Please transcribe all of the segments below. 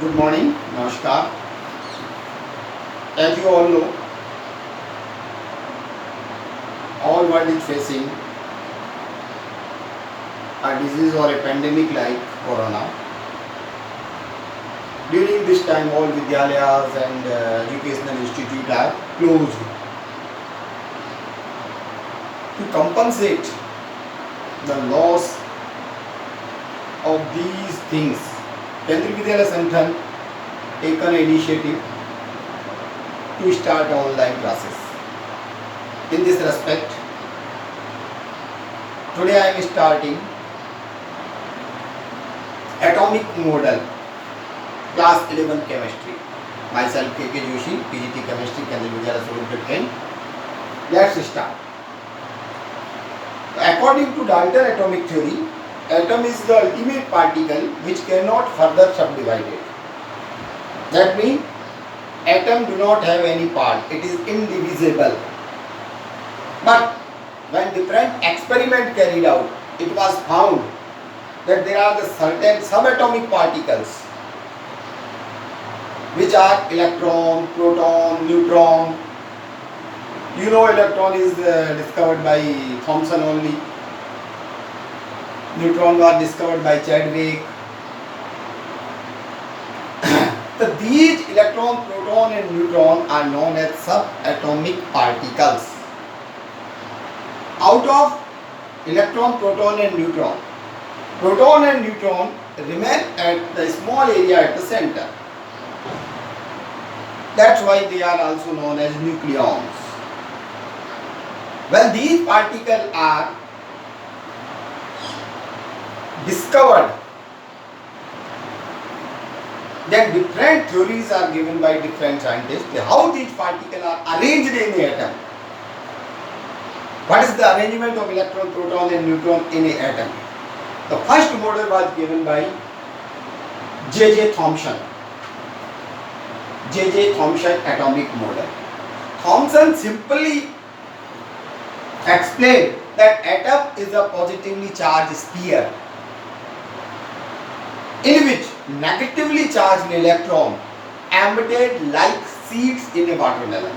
Good morning, Namaskar. As you all know, all world is facing a disease or a pandemic like corona. During this time, all vidyalayas and educational institutes are closed. To compensate the loss of these things, Kendriya Vidyalaya Sansthan taken an initiative to start online classes. In this respect, today I am starting atomic model class 11 chemistry. Myself K.K. Joshi, PGT chemistry, Kendriya Vidyalaya Surghat 10. Let's start. According to Dalton atomic theory, atom is the ultimate particle which cannot further subdivided. That means atom do not have any part, it is indivisible. But when different experiment carried out, it was found that there are the certain subatomic particles which are electron, proton, neutron. You know electron is discovered by Thomson only. Neutron was discovered by Chadwick. So these electron, proton and neutron are known as subatomic particles. Out of electron, proton and neutron remain at the small area at the center. That's why they are also known as nucleons. When these particles are discovered, then different theories are given by different scientists how these particles are arranged in the atom. What is the arrangement of electron, proton and neutron in an atom? The first model was given by J.J. Thomson. J.J. Thomson atomic model. Thomson simply explained that atom is a positively charged sphere in which negatively charged electron embedded like seeds in a watermelon.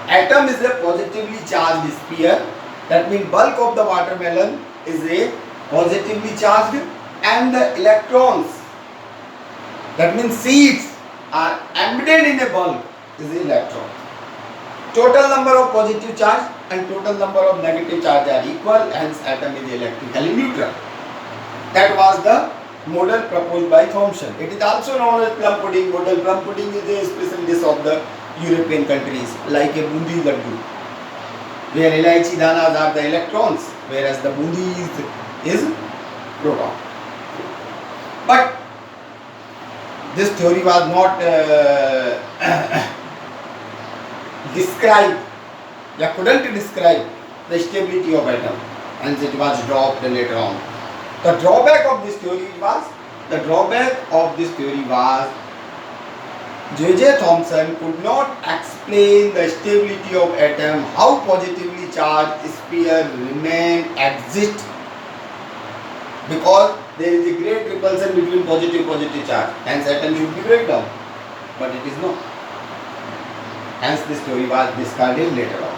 Atom is a positively charged sphere, that means bulk of the watermelon is a positively charged and the electrons, that means seeds, are embedded in a bulk is an electron. Total number of positive charge and total number of negative charge are equal, hence atom is electrically neutral. That was the model proposed by Thomson. It is also known as plum pudding model. Plum pudding is a special dish of the European countries, like a bundi laddu, where elaichi danas are the electrons, whereas the bundi is proton. But this theory was not described, they couldn't describe the stability of atom, hence it was dropped later on. The drawback of this theory was J.J. Thomson could not explain the stability of atom, how positively charged sphere exist, because there is a great repulsion between positive charge, hence atom should be breakdown, but it is not. Hence this theory was discarded later on.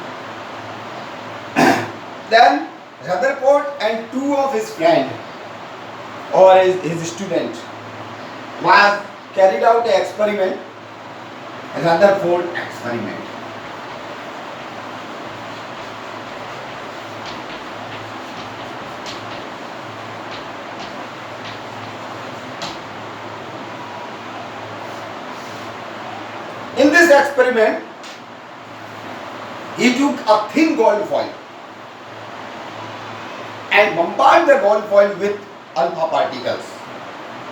Then Rutherford and two of his friends or his student was carried out an experiment, Rutherford experiment. In this experiment, he took a thin gold foil and bombarded the gold foil with alpha particles.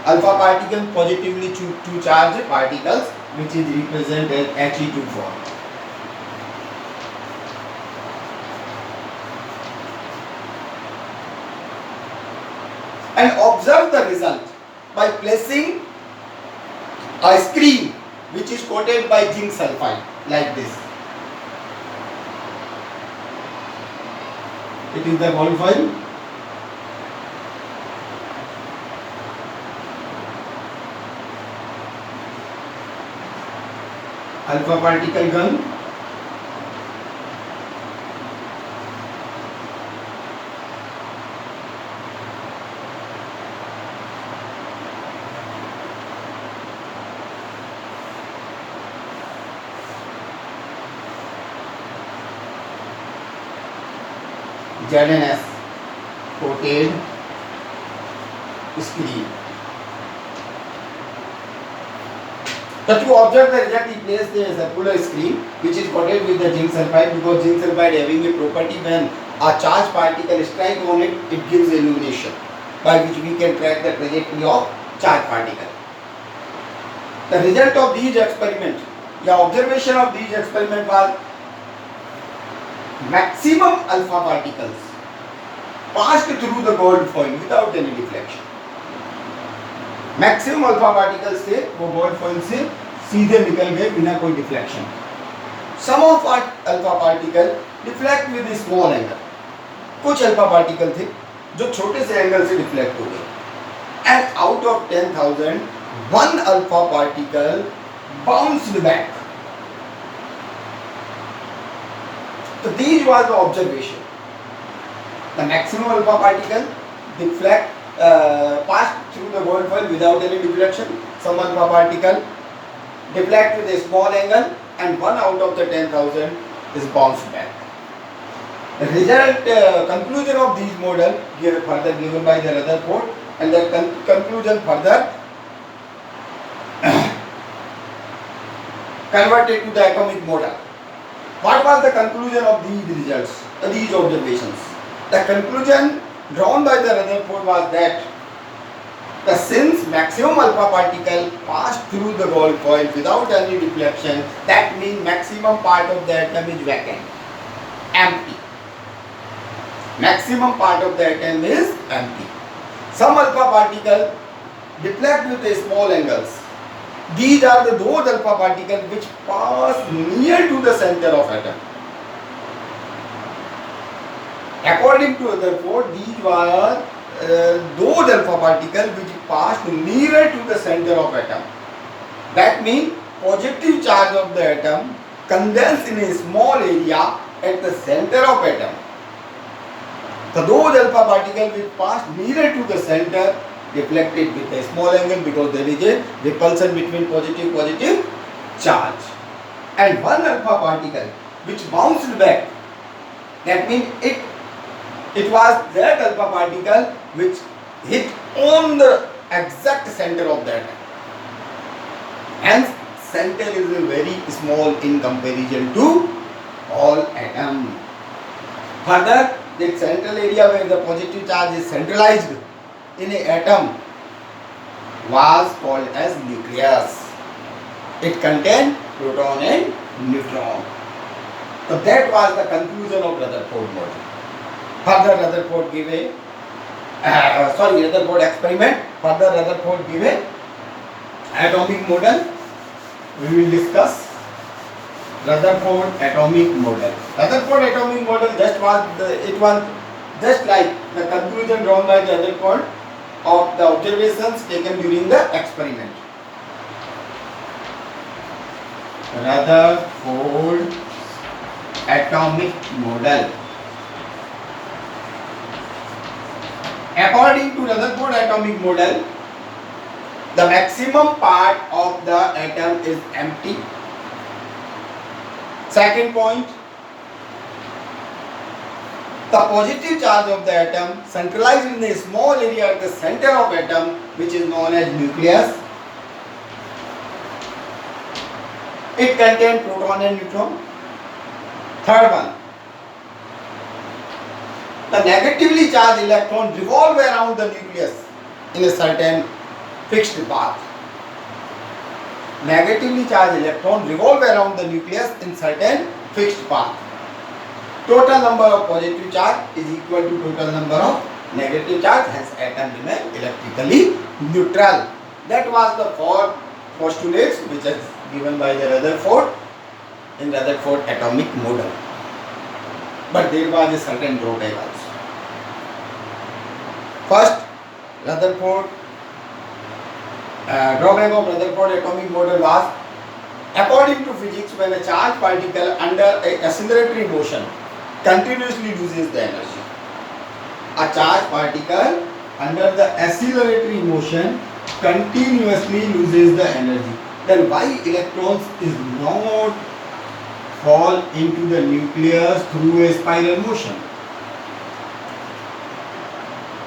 Alpha particles positively to charged particles, which is represented as He24. And observe the result by placing a screen which is coated by zinc sulfide like this. It is the gold foil. alpha particle gun. ZNS coated screen. So to observe the result, he placed a circular screen which is coated with the zinc sulfide, because zinc sulfide having a property when a charged particle strike on it, it gives illumination by which we can track the trajectory of charged particle. The result of these experiments, the observation of these experiments was maximum alpha particles passed through the gold foil without any deflection. Maximum alpha particle से वो gold foil से सीधे निकल गए बिना कोई deflection. Some of alpha particle deflect with small angle. कुछ alpha particle थे जो छोटे से एंगल से डिफ्लेक्ट हो गए. And out of 10,000 one alpha particle bounced back. So these was the observation. The maximum alpha particle deflect passed through the gold foil without any deflection. Some alpha particle deflect with a small angle, and one out of the 10,000 is bounced back. The result conclusion of these model further given by the Rutherford, and the conclusion further converted to the atomic model. What was the conclusion of these results, these observations? The conclusion drawn by the Rutherford was that since maximum alpha particle passed through the gold foil without any deflection, that means maximum part of the atom is vacant, empty. Maximum part of the atom is empty. Some alpha particle deflect with a small angles. These are those alpha particles which pass near to the center of atom. According to Rutherford, these were those alpha particles which passed nearer to the center of atom. That means positive charge of the atom condensed in a small area at the center of atom. So those alpha particles which passed nearer to the center deflected with a small angle, because there is a repulsion between positive charge. And one alpha particle which bounced back, that means it was that alpha particle which hit on the exact center of the atom. Hence center is very small in comparison to all atom. Further, the central area where the positive charge is centralized in an atom was called as nucleus. It contained proton and neutron. So that was the conclusion of Rutherford model. Further Rutherford gave a Rutherford experiment. Further Rutherford gave a atomic model. We will discuss Rutherford atomic model. Rutherford atomic model was just like the conclusion drawn by the Rutherford of the observations taken during the experiment. Rutherford atomic model. According to Rutherford atomic model, the maximum part of the atom is empty. Second point, the positive charge of the atom centralized in a small area at the center of atom, which is known as nucleus. It contains proton and neutron. Third one, the negatively charged electron revolve around the nucleus in a certain fixed path. Negatively charged electron revolve around the nucleus in certain fixed path. Total number of positive charge is equal to total number of negative charge, hence atom remain electrically neutral. That was the four postulates which is given by the Rutherford in Rutherford atomic model. But there was a certain drawback also. First, Rutherford drawback of Rutherford atomic model was According to physics, when a charged particle under a acceleratory motion continuously loses the energy, a charged particle under the acceleratory motion continuously loses the energy, then why electrons is not fall into the nucleus through a spiral motion?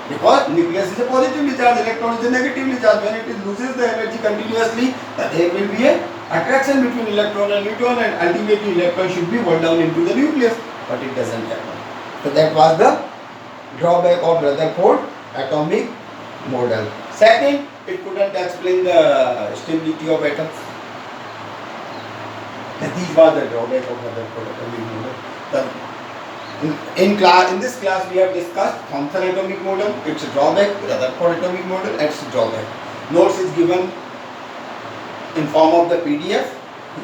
Because nucleus is a positively charged, electron is a negatively charged. When it loses the energy continuously, there will be a attraction between electron and neutron, and ultimately electron should be brought down into the nucleus, but it doesn't happen. So that was the drawback of Rutherford atomic model. Second, it couldn't explain the stability of atoms. These were the drawback of Rutherford atomic model. In this class we have discussed Thomson atomic model, its drawback, Rutherford atomic model, and its drawback. Notes is given in form of the PDF.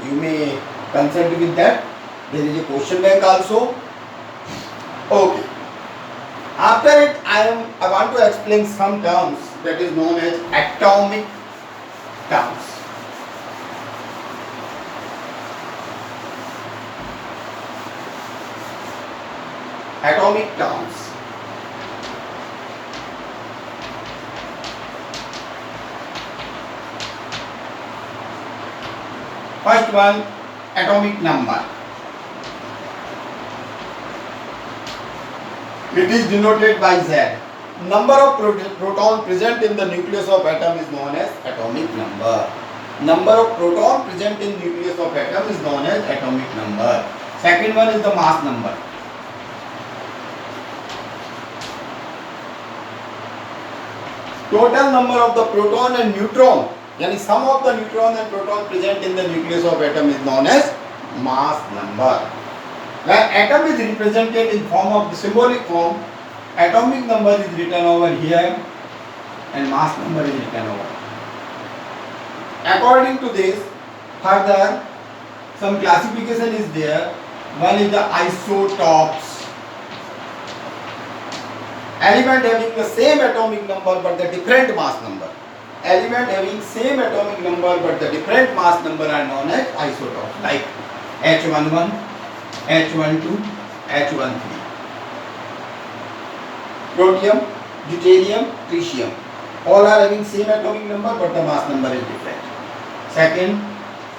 You may consult with that. There is a question bank also. Okay. After it, I want to explain some terms that is known as atomic terms. Atomic terms. First one, atomic number. It is denoted by Z. Number of proton present in the nucleus of atom is known as atomic number. Number of proton present in nucleus of atom is known as atomic number. Second one is the mass number. Total number of the proton and neutron, yani sum of the neutron and proton present in the nucleus of atom is known as mass number. When atom is represented in form of the symbolic form, atomic number is written over here and mass number is written over. According to this, further some classification is there. One is the isotopes. Element having the same atomic number but the different mass number. Element having same atomic number but the different mass number are known as isotopes, like H11, H12, H13. Protium, deuterium, tritium. All are having same atomic number but the mass number is different. Second,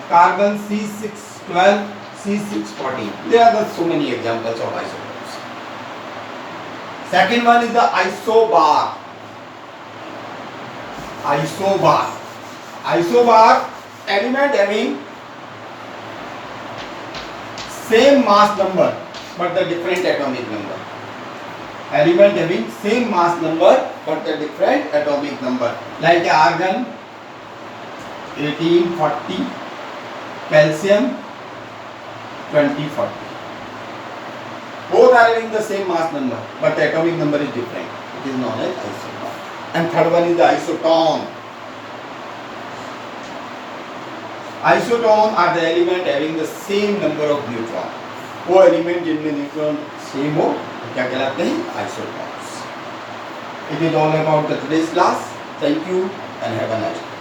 carbon C612, C614. There are so many examples of isotopes. Second one is the isobar. Isobar. Isobar, element having same mass number but the different atomic number. Element having same mass number but the different atomic number. Like argon 1840, calcium 2040. Both are having the same mass number but the atomic number is different. It is known as isobar. And third one is the isoton. Isoton are the element having the same number of neutron. वो element जिनमें neutron same हो क्या कहलाते हैं? आइसोटॉन्स. It is all about the today's class. Thank you and have a nice day.